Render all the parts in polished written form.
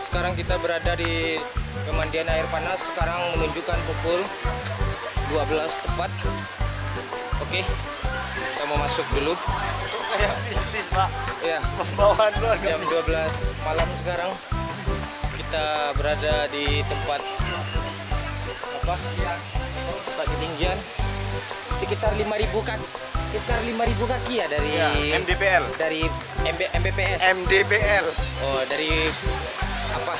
sekarang kita berada di pemandian air panas. Sekarang menunjukkan pukul 12 tepat. Oke, kita mau masuk dulu. Kayak bisnis, Pak. Ya, Pembawaan lu agak jam 12 malam sekarang. Kita berada di tempat apa? Tempat ketinggian sekitar 5.000 kaki. Sekitar 5.000 kaki ya dari MDPL. Dari MBPS. MDPL. Oh, dari apa?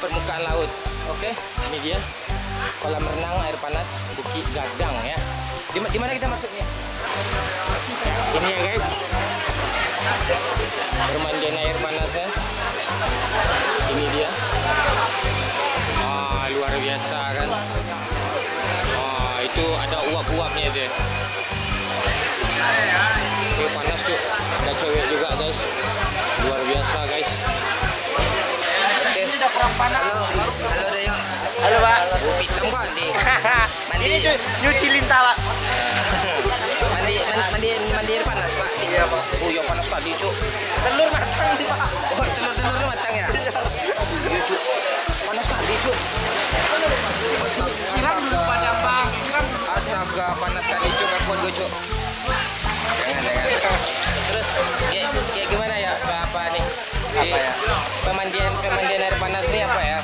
Permukaan laut. Oke, ini dia kolam renang air panas Bukit Gadang ya. Di mana kita masuknya? Ini ya guys, permandian air panasnya. Ini dia. Luar biasa kan. Itu ada uap-uapnya deh. Ini panas cuy. Ada cewek juga guys. Luar biasa guys. Oke. Halo Dayo. Halo, Pak. Hitam kan di. Ini cuy, nyuci lintah, Pak. Mandi air panas, Pak. Iya, Pak. Oh, ya panas kali, Cuk. Telur matang nih, Pak. Oh, telurnya matang ya? Iya, Cuk. Panas kali, Cuk. Siram dulu, Pak Jambang. Siram dulu. Astaga, panas kali, Cuk. Gak kuat gue, Cuk. Jangan. Terus, kayak gimana ya, apa nih? Apa ya? Pemandian air panas ini apa ya?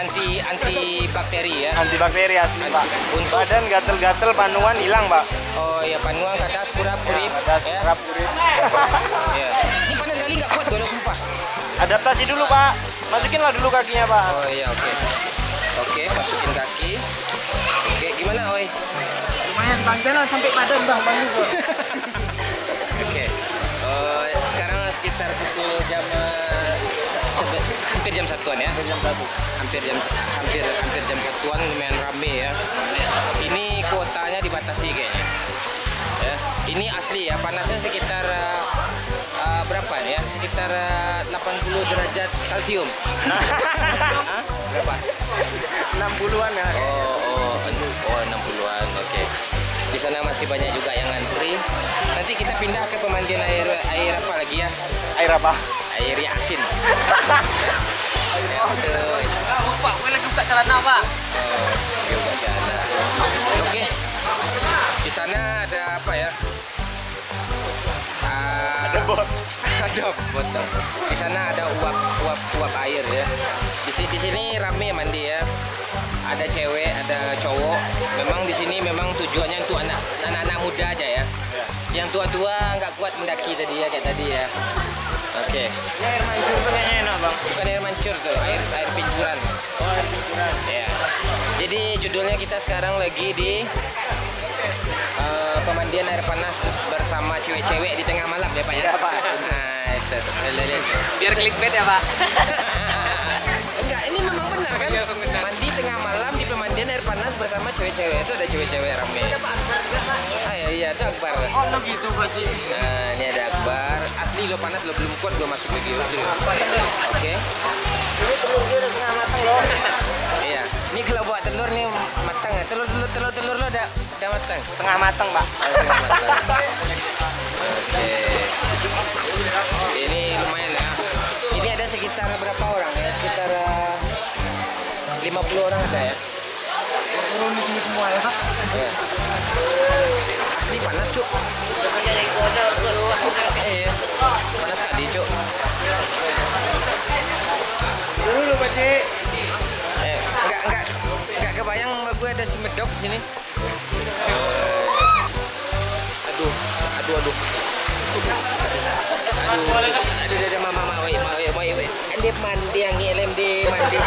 Anti bakteri ya. Antibakteri asli, Pak. Untuk Badan gatel-gatel, panuan hilang, Pak. oh ya, panuan, kadas, kurap-kurip. Kadas, Ya. kurap-kurip. Ya. Ini panas kali nggak kuat gue, sumpah. Adaptasi dulu, Pak. Masukinlah dulu kakinya, Pak. Oh iya, oke. Oke, masukin kaki. Oke, gimana, oi? Lumayan, Bang. Jangan sampai badan, Bang. Juga. Oke. Sekarang sekitar pukul hampir jam 1-an ya. Hampir jam 1-an, lumayan rame ya. Ini kuotanya dibatasi kayaknya. Ya, ini asli ya, panasnya sekitar berapa ya? Sekitar 80 derajat kalsium. Hah? Berapa? 60-an ya. Oh, 60-an. Oke. Di sana masih banyak juga yang ngantri. Nanti kita pindah ke pemandian air apa lagi ya? Air apa? Air asin. Pak, gue lagi buka celana, Pak. Buka celana. Oke. Di sana ada apa ya? Ada bot. Ada botol. Di sana ada uap air ya. Di sini rame mandi ya. Ada cewek, ada cowok. Memang di sini memang tujuannya untuk anak-anak muda aja ya. Yang tua-tua nggak kuat mendaki tadi ya, kayak tadi ya. Oke. Ini air mancur tuh kayaknya enak, Bang. Bukan air mancur tuh, air pincuran. Oh, air pincuran. Ya. Jadi judulnya kita sekarang lagi di pemandian air panas bersama cewek-cewek di tengah malam ya, Pak ya. Iya, Pak. Nah, itu. Biar clickbait ya, Pak. Enggak, ini memang benar kan? Mandi tengah malam di pemandian air panas bersama cewek-cewek. Itu ada cewek-cewek rame. Iya, ada Akbar. Oh, lo gitu, Pak Ci. Nah, ini ada Akbar. Asli lo panas, lo belum kuat, gue masuk lagi. Oke. Ini telur gue udah setengah matang loh. Iya. Ini kalau buat telur nih matang ya. Telur lo udah matang. Setengah matang, Pak. Setengah matang. Oke. Ini lumayan ya. Ini ada sekitar berapa orang ya? Sekitar 50 orang ada ya. Turun di sini semua ya, Pak. Ya. Asli panas, Cuk. Iya. Panas kali, Cuk. Turun dulu, Pak Ci. Enggak kebayang sama gue ada si medok di sini. Aduh. Ada mama, wait. Ande mandi yang LMD mandi.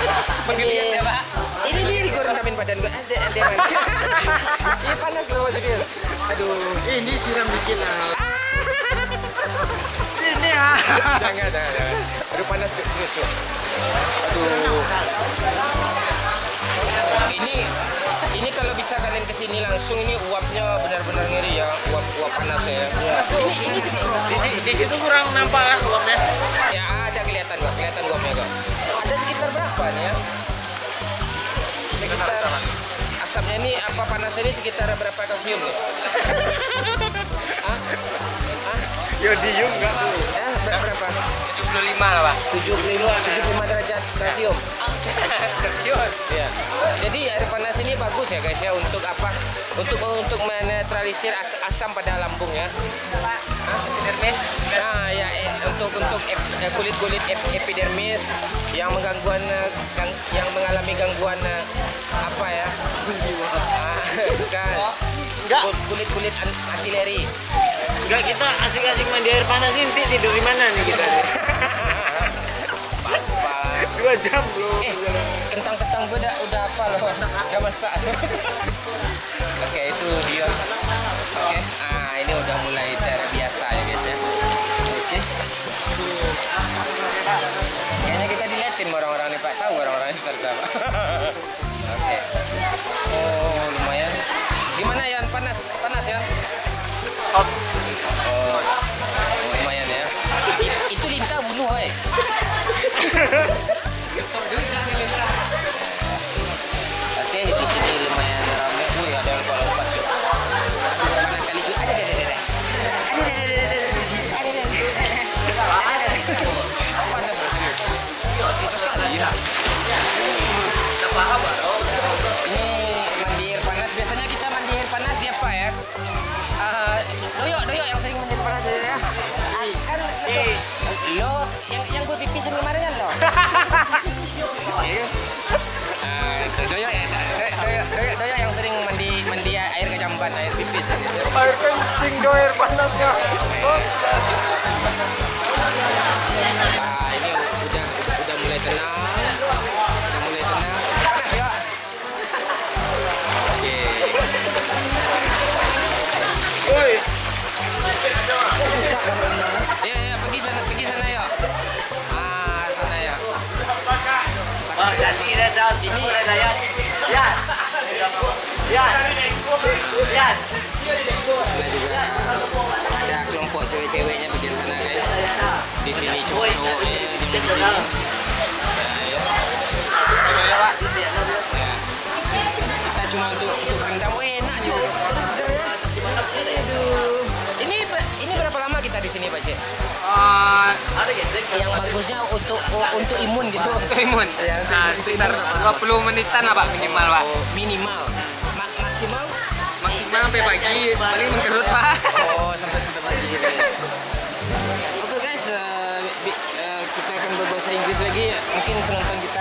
Penggeliat ya, Pak. Ini gue rendamin badan gue. Ande mandi. Ini panas loh, serius. Aduh. Ini siram dikit lah. Ini ya. Jangan. Aduh panas, serius. Aduh. Ini kalau bisa kalian kesini langsung, ini uapnya benar-benar ngeri ya, uap panas ya. Ini di situ kurang nampak kan uapnya? Ya ada kelihatan uapnya kok. Ada sekitar berapa nih ya? Sekitar asapnya ini apa panasnya ini sekitar berapa kalsium nih? Hah? Yodium enggak tuh. Berapa berapa? 75 lah, Pak. 75 derajat Celcius. Ya. Jadi air panas ini bagus ya guys ya untuk apa? Untuk menetralisir asam pada lambung ya. Epidermis. Nah ya untuk kulit epidermis yang yang mengalami gangguan apa ya? Kan kulit artileri. Enggak, kita asik-asik mandi air panas nih, nanti tidur di mana nih kita? 2 jam belum. Kentang-kentang gue udah apa loh, udah masak. Oke, itu dia. Oke, ini udah mulai terbiasa ya guys ya. Oke. Kayaknya kita diliatin sama orang-orang nih Pak, tahu orang-orang ini seperti apa. Oke. Oh lumayan. Gimana ya, panas ya? Hot. Oh, lumayan ya. Itu lintah bunuh, woi. Oke, di sini lumayan ramai. Wih, ada yang lompat cuy. Aduh, panas kali cuy. Ada. Panas serius. Itu sekali ya. Tidak paham, Pak. Ini mandi air panas. Biasanya kita mandi air panas di apa ya? Doyok yang sering mandi air panas ya. Kan lo yang gue pipisin kemarin kan lo. Doyok yang sering mandi air kejamban, air pipis. Air kencing do air panasnya. Ini udah mulai tenang. Panas ya. Oke. Woi. Ya, pergi sana ya. Sana ya. Pak, jadi ada ini ada ya. Ya. Sana juga ada kelompok cewek-ceweknya bagian sana guys. Di sini cowok-cowoknya di sini. Ya. Pak. Ya. Kita cuma untuk berendam. Enak cuy. Terus segar ya. Aduh. Ini berapa lama kita di sini Pak Cik? Yang bagusnya untuk imun gitu. Imun. Ya, Sekitar 20 menitan lah Pak minimal Pak. Minimal. Maksimal? Maksimal sampai pagi, paling mengkerut Pak. Oh, sampai pagi gitu ya. Oke guys, kita akan berbahasa Inggris lagi. Mungkin penonton kita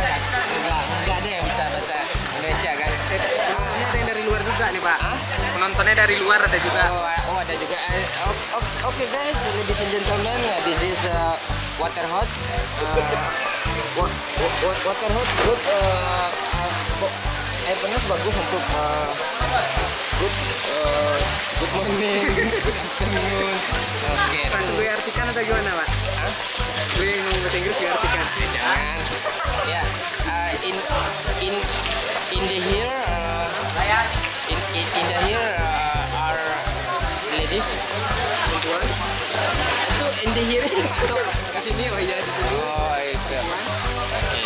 nggak ada yang bisa baca Indonesia kan? Penontonnya ada yang dari luar juga nih Pak. Hah? Penontonnya dari luar ada juga. Oh ada juga. Oke guys, ladies and gentlemen, this is water hot. Water hot good. Air panas bagus untuk good morning, good afternoon. Oke. Pak, gue artikan atau gimana Pak? Hah? Gue ngomong bahasa Inggris gue artikan. Jangan. Ya. In the here. In the here are ladies. Perempuan. Itu in the here atau Ke sini oh iya di sini. oh itu. Oke.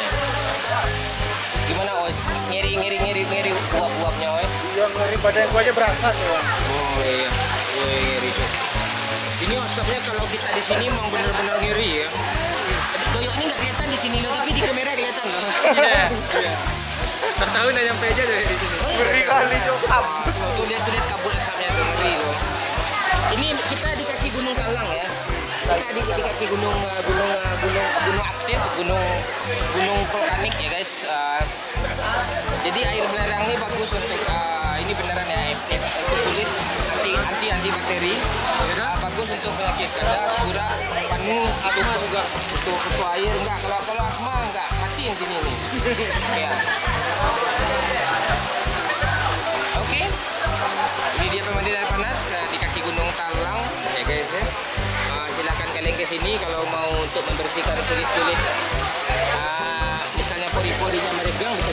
Gimana oh ngeri uap-uapnya oi. Iya, ngeri badan gua aja berasa nih, Bang. Oh iya. Woi ngeri tuh. Ini asapnya kalau kita di sini memang benar-benar ngeri ya. Doyok ini nggak kelihatan di sini loh, tapi di kamera kelihatan loh. Iya. Tahu udah nyampe aja dari di sini. Ngeri kali, Cokap. Tuh lihat kabut asapnya tuh ngeri loh. Ini kita di kaki Gunung Talang ya. Kita di kaki gunung aktif, gunung vulkanik ya guys. Jadi air belerang ini bagus untuk ini beneran ya untuk kulit anti bakteri. Bagus untuk penyakit gadas, kurak, panu, asma juga. Untuk air enggak. Kalau asma enggak mati yang sini nih. Ya. Oke. Ini dia pemandian air panas di kaki Gunung Talang ya guys ya. Silakan kalian ke sini kalau mau untuk membersihkan kulit-kulit. Misalnya pori-porinya meregang bisa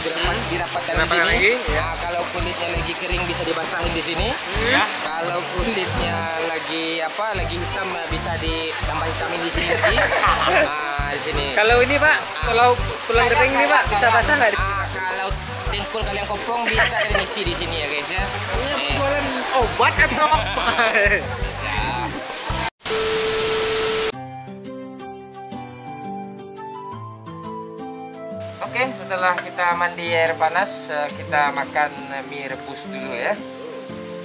dirapatkan di sini. Lagi, ya. Kalau kulitnya lagi kering bisa dibasahin di sini. Ya. Kalau kulitnya lagi hitam bisa ditambah hitamin di sini lagi. Di sini. Kalau ini Pak, kalau tulang kering ini Pak bisa basah nggak? Kalau dengkul kalian kopong bisa kalian isi di sini ya guys ya. Jualan obat atau apa? Oke, setelah kita mandi air panas, kita makan mie rebus dulu ya.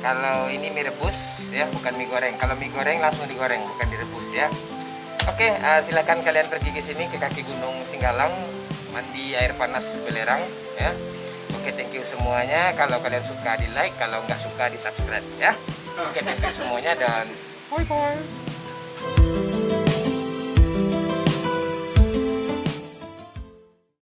Kalau ini mie rebus ya, bukan mie goreng. Kalau mie goreng langsung digoreng, bukan direbus ya. Oke, silakan kalian pergi ke sini ke kaki Gunung Singgalang, mandi air panas belerang ya. Oke, thank you semuanya. Kalau kalian suka di like, kalau nggak suka di subscribe ya. Oke, thank you semuanya dan bye bye.